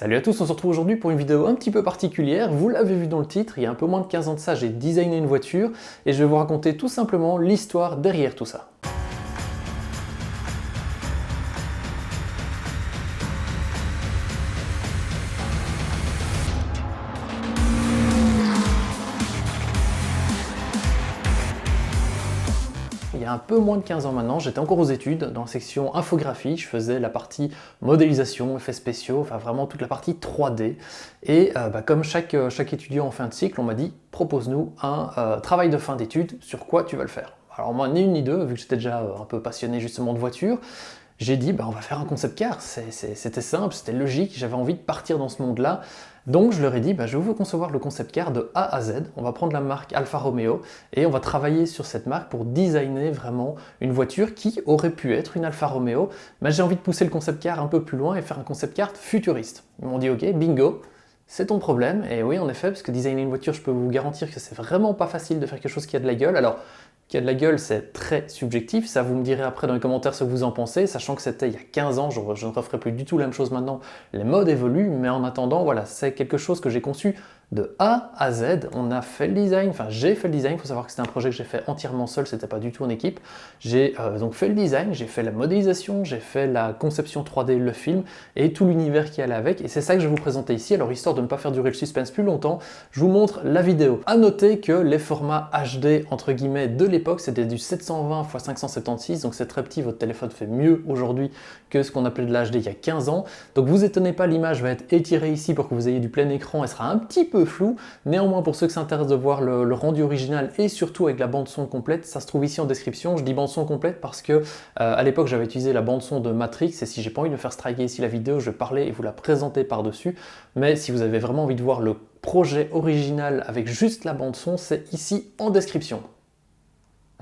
Salut à tous, on se retrouve aujourd'hui pour une vidéo un petit peu particulière. Vous l'avez vu dans le titre, il y a un peu moins de 15 ans de ça, j'ai designé une voiture et je vais vous raconter tout simplement l'histoire derrière tout ça. Il y a un peu moins de 15 ans maintenant, j'étais encore aux études, dans la section infographie, je faisais la partie modélisation, effets spéciaux, enfin vraiment toute la partie 3D. Et comme chaque étudiant en fin de cycle, on m'a dit propose-nous un travail de fin d'études, sur quoi tu vas le faire. Alors moi, ni une ni deux, vu que j'étais déjà un peu passionné justement de voitures, j'ai dit on va faire un concept car, c'était simple, c'était logique, j'avais envie de partir dans ce monde-là. Donc je leur ai dit, je veux concevoir le concept car de A à Z, on va prendre la marque Alfa Romeo et on va travailler sur cette marque pour designer vraiment une voiture qui aurait pu être une Alfa Romeo, mais j'ai envie de pousser le concept car un peu plus loin et faire un concept car futuriste. Ils m'ont dit ok, bingo, c'est ton problème, et oui en effet, parce que designer une voiture, je peux vous garantir que c'est vraiment pas facile de faire quelque chose qui a de la gueule. Alors, qui a de la gueule, c'est très subjectif, ça vous me direz après dans les commentaires ce que vous en pensez, sachant que c'était il y a 15 ans, je ne referai plus du tout la même chose maintenant, les modes évoluent, mais en attendant, voilà, c'est quelque chose que j'ai conçu de A à Z. On a fait le design, enfin j'ai fait le design, il faut savoir que c'était un projet que j'ai fait entièrement seul, c'était pas du tout en équipe. J'ai donc fait le design, j'ai fait la modélisation, j'ai fait la conception 3D, le film, et tout l'univers qui allait avec, et c'est ça que je vais vous présenter ici. Alors histoire de ne pas faire durer le suspense plus longtemps, je vous montre la vidéo. A noter que les formats HD entre guillemets de l'époque, c'était du 720 x 576, donc c'est très petit, votre téléphone fait mieux aujourd'hui que ce qu'on appelait de l'HD il y a 15 ans. Donc vous étonnez pas, l'image va être étirée ici pour que vous ayez du plein écran, elle sera un petit peu floue. Néanmoins, pour ceux qui s'intéressent de voir le rendu original et surtout avec la bande son complète, ça se trouve ici en description. Je dis bande son complète parce que à l'époque j'avais utilisé la bande son de Matrix, et si j'ai pas envie de me faire striker ici la vidéo, je vais parler et vous la présenter par-dessus. Mais si vous avez vraiment envie de voir le projet original avec juste la bande son, c'est ici en description.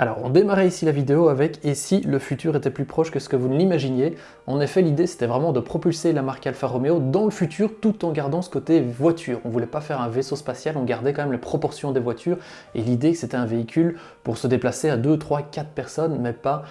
Alors, on démarrait ici la vidéo avec « Et si le futur était plus proche que ce que vous ne l'imaginiez ?» En effet, l'idée c'était vraiment de propulser la marque Alfa Romeo dans le futur tout en gardant ce côté voiture. On voulait pas faire un vaisseau spatial, on gardait quand même les proportions des voitures, et l'idée que c'était un véhicule pour se déplacer à 2, 3, 4 personnes, mais pas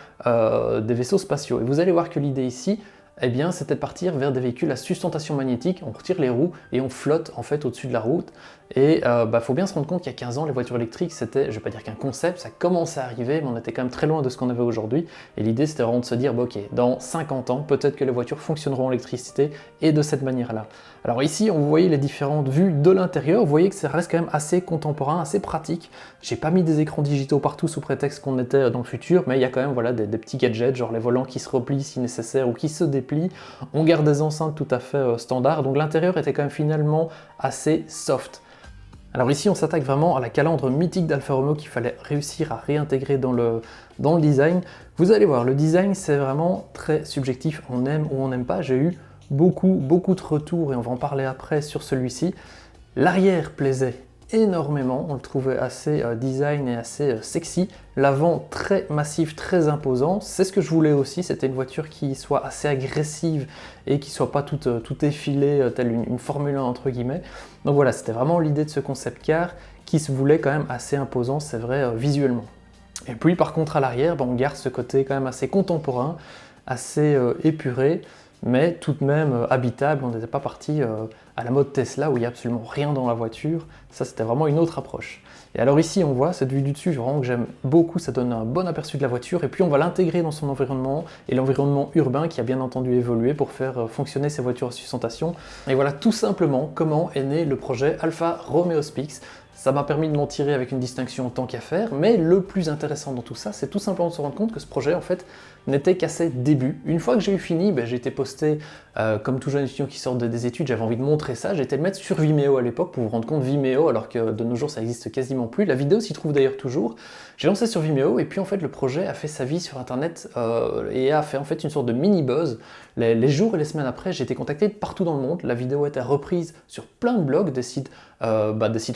des vaisseaux spatiaux. Et vous allez voir que l'idée ici, eh bien, c'était de partir vers des véhicules à sustentation magnétique, on retire les roues et on flotte en fait au-dessus de la route. Et faut bien se rendre compte qu'il y a 15 ans, les voitures électriques, c'était, je vais pas dire qu'un concept, ça commençait à arriver, mais on était quand même très loin de ce qu'on avait aujourd'hui. Et l'idée, c'était vraiment de se dire, ok, dans 50 ans, peut-être que les voitures fonctionneront en électricité et de cette manière-là. Alors ici, vous voyez les différentes vues de l'intérieur, vous voyez que ça reste quand même assez contemporain, assez pratique. J'ai pas mis des écrans digitaux partout sous prétexte qu'on était dans le futur, mais il y a quand même voilà, des petits gadgets, genre les volants qui se replient si nécessaire ou qui se déplient. On garde des enceintes tout à fait standards, donc l'intérieur était quand même finalement assez soft. Alors ici, on s'attaque vraiment à la calandre mythique d'Alfa Romeo qu'il fallait réussir à réintégrer dans le design. Vous allez voir, le design, c'est vraiment très subjectif. On aime ou on n'aime pas. J'ai eu beaucoup de retours, et on va en parler après sur celui-ci. L'arrière plaisait énormément, on le trouvait assez design et assez sexy. L'avant très massif, très imposant, c'est ce que je voulais aussi, c'était une voiture qui soit assez agressive et qui soit pas tout effilée telle une Formule 1 entre guillemets. Donc voilà, c'était vraiment l'idée de ce concept car qui se voulait quand même assez imposant, c'est vrai, visuellement. Et puis par contre à l'arrière, on garde ce côté quand même assez contemporain, assez épuré, mais tout de même habitable. On n'était pas parti à la mode Tesla où il n'y a absolument rien dans la voiture. Ça, c'était vraiment une autre approche. Et alors ici, on voit cette vue du dessus, vraiment que j'aime beaucoup, ça donne un bon aperçu de la voiture, et puis on va l'intégrer dans son environnement, et l'environnement urbain qui a bien entendu évolué pour faire fonctionner ces voitures à sustentation. Et voilà tout simplement comment est né le projet Alfa Romeo Spix. Ça m'a permis de m'en tirer avec une distinction tant qu'à faire, mais le plus intéressant dans tout ça, c'est tout simplement de se rendre compte que ce projet, en fait, n'était qu'à ses débuts. Une fois que j'ai eu fini, j'ai été posté, comme tout jeune étudiant qui sort des études, j'avais envie de montrer ça, j'ai été le mettre sur Vimeo à l'époque, pour vous rendre compte, Vimeo, alors que de nos jours, ça existe quasiment plus. La vidéo s'y trouve d'ailleurs toujours. J'ai lancé sur Vimeo, et puis en fait, le projet a fait sa vie sur Internet, et a fait en fait une sorte de mini-buzz. Les jours et les semaines après, j'ai été contacté de partout dans le monde. La vidéo a été reprise sur plein de blogs, des sites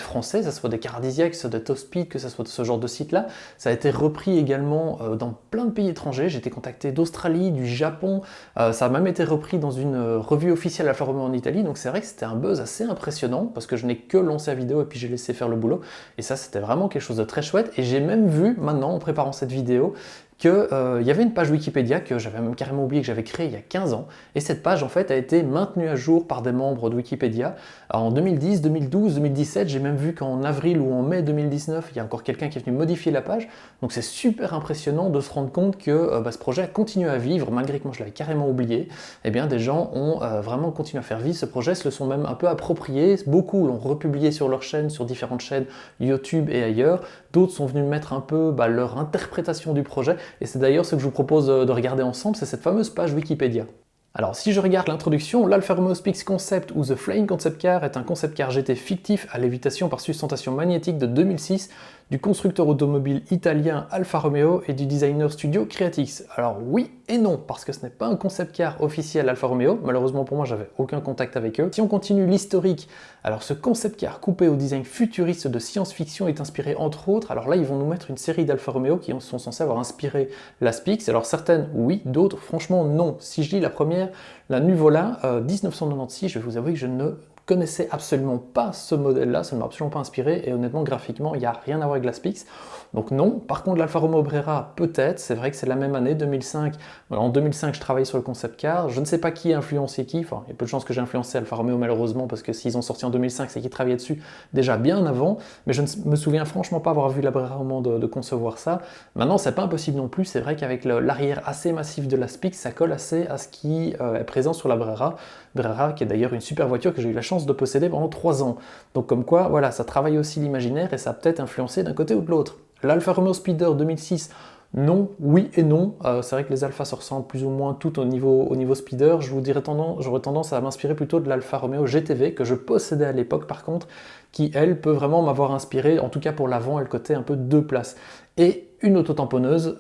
français, que ce soit des Caradisiacs, que ce soit des Topspeed, que ce soit de ce genre de site-là. Ça a été repris également dans plein de pays étrangers. J'ai été contacté d'Australie, du Japon. Ça a même été repris dans une revue officielle Alfa Romeo en Italie. Donc c'est vrai que c'était un buzz assez impressionnant parce que je n'ai que lancé la vidéo et puis j'ai laissé faire le boulot. Et ça, c'était vraiment quelque chose de très chouette. Et j'ai même vu maintenant, en préparant cette vidéo, qu'il y avait une page Wikipédia que j'avais même carrément oublié que j'avais créée il y a 15 ans, et cette page en fait a été maintenue à jour par des membres de Wikipédia en 2010, 2012, 2017, j'ai même vu qu'en avril ou en mai 2019, il y a encore quelqu'un qui est venu modifier la page, donc c'est super impressionnant de se rendre compte que ce projet a continué à vivre, malgré que moi je l'avais carrément oublié. Eh bien des gens ont vraiment continué à faire vivre ce projet, se le sont même un peu approprié, beaucoup l'ont republié sur leur chaîne, sur différentes chaînes YouTube et ailleurs, d'autres sont venus mettre un peu leur interprétation du projet, et c'est d'ailleurs ce que je vous propose de regarder ensemble, c'est cette fameuse page Wikipédia. Alors si je regarde l'introduction, l'Alfa Romeo Spix Concept ou The Flying Concept Car est un concept car GT fictif à lévitation par sustentation magnétique de 2006 du constructeur automobile italien Alfa Romeo et du designer studio Creatix. Alors oui et non, parce que ce n'est pas un concept car officiel Alfa Romeo, malheureusement pour moi j'avais aucun contact avec eux. Si on continue l'historique, alors ce concept car coupé au design futuriste de science-fiction est inspiré entre autres, alors là ils vont nous mettre une série d'Alfa Romeo qui sont censés avoir inspiré la Spix, alors certaines oui, d'autres franchement non. Si je lis la première, la Nuvola 1996, je vais vous avouer que je ne connaissais absolument pas ce modèle-là, ça ne m'a absolument pas inspiré, et honnêtement, graphiquement, il n'y a rien à voir avec la Spix. Donc non. Par contre, l'Alfa Romeo Brera, peut-être, c'est vrai que c'est la même année, 2005. En 2005, je travaillais sur le concept car, je ne sais pas qui a influencé qui, enfin, il y a peu de chances que j'ai influencé Alfa Romeo malheureusement, parce que s'ils ont sorti en 2005, c'est qu'ils travaillaient dessus déjà bien avant, mais je ne me souviens franchement pas avoir vu la Brera au moment de concevoir ça. Maintenant, c'est pas impossible non plus, c'est vrai qu'avec l'arrière assez massif de la Spix, ça colle assez à ce qui est présent sur la Brera. Brera, qui est d'ailleurs une super voiture que j'ai eu la chance de posséder pendant 3 ans. Donc comme quoi, voilà, ça travaille aussi l'imaginaire et ça a peut-être influencé d'un côté ou de l'autre. L'Alfa Romeo Speeder 2006, non, oui et non. C'est vrai que les Alphas se ressemblent plus ou moins tout au niveau Speeder. J'aurais tendance à m'inspirer plutôt de l'Alfa Romeo GTV que je possédais à l'époque par contre, qui elle peut vraiment m'avoir inspiré, en tout cas pour l'avant et le côté un peu deux places. Et une autotamponneuse,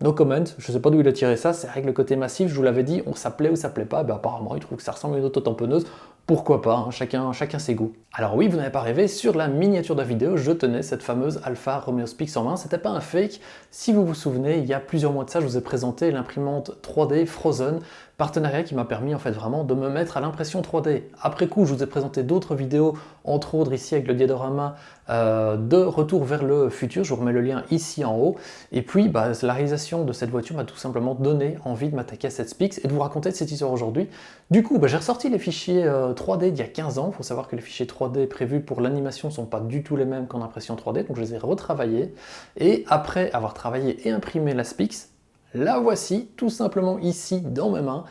no comment, je ne sais pas d'où il a tiré ça, c'est vrai que le côté massif, je vous l'avais dit, ça plaît ou ça plaît pas, apparemment il trouve que ça ressemble à une autotamponneuse, pourquoi pas, hein, chacun ses goûts. Alors oui, vous n'avez pas rêvé, sur la miniature de la vidéo, je tenais cette fameuse Alfa Romeo Spix en main, c'était pas un fake, si vous vous souvenez, il y a plusieurs mois de ça, je vous ai présenté l'imprimante 3D Frozen, partenariat qui m'a permis en fait vraiment de me mettre à l'impression 3D. Après coup, je vous ai présenté d'autres vidéos, entre autres ici avec le diadorama de Retour vers le futur, je vous remets le lien ici en haut, et puis la réalisation de cette voiture m'a tout simplement donné envie de m'attaquer à cette Spix et de vous raconter cette histoire aujourd'hui. Du coup, j'ai ressorti les fichiers 3D d'il y a 15 ans, il faut savoir que les fichiers 3D prévus pour l'animation ne sont pas du tout les mêmes qu'en impression 3D, donc je les ai retravaillés, et après avoir travaillé et imprimé la Spix, la voici, tout simplement ici dans mes mains,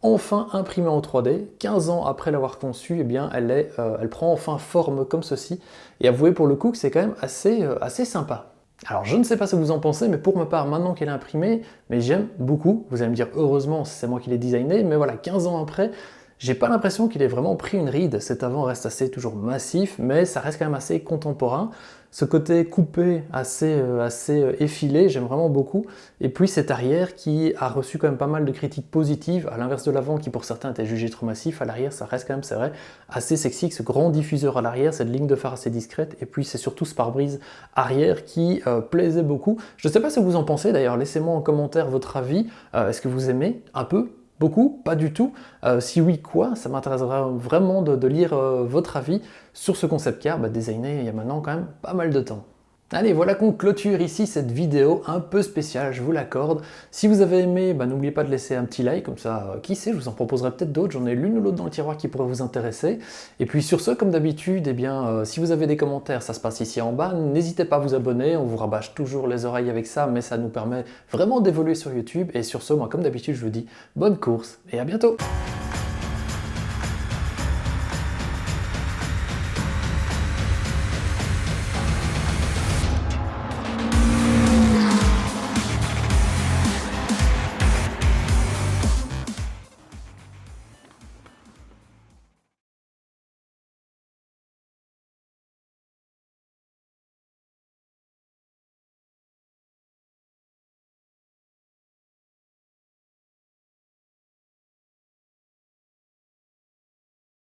enfin imprimée en 3D. 15 ans après l'avoir conçue, eh bien, elle prend enfin forme comme ceci. Et avouez pour le coup que c'est quand même assez sympa. Alors je ne sais pas ce que vous en pensez, mais pour ma part, maintenant qu'elle est imprimée, mais j'aime beaucoup. Vous allez me dire, heureusement, c'est moi qui l'ai designé, mais voilà, 15 ans après, j'ai pas l'impression qu'il ait vraiment pris une ride. Cet avant reste toujours massif, mais ça reste quand même assez contemporain. Ce côté coupé, assez effilé, j'aime vraiment beaucoup. Et puis cet arrière qui a reçu quand même pas mal de critiques positives, à l'inverse de l'avant qui pour certains était jugé trop massif, à l'arrière ça reste quand même, c'est vrai, assez sexy, avec ce grand diffuseur à l'arrière, cette ligne de phare assez discrète, et puis c'est surtout ce pare-brise arrière qui plaisait beaucoup. Je ne sais pas ce que vous en pensez d'ailleurs, laissez-moi en commentaire votre avis. Est-ce que vous aimez un peu? Beaucoup? Pas du tout? Si oui, quoi? Ça m'intéressera vraiment de lire votre avis sur ce concept car designé il y a maintenant quand même pas mal de temps. Allez, voilà qu'on clôture ici cette vidéo un peu spéciale, je vous l'accorde. Si vous avez aimé, n'oubliez pas de laisser un petit like, comme ça, qui sait, je vous en proposerai peut-être d'autres, j'en ai l'une ou l'autre dans le tiroir qui pourrait vous intéresser. Et puis sur ce, comme d'habitude, si vous avez des commentaires, ça se passe ici en bas, n'hésitez pas à vous abonner, on vous rabâche toujours les oreilles avec ça, mais ça nous permet vraiment d'évoluer sur YouTube. Et sur ce, moi comme d'habitude, je vous dis bonne course et à bientôt.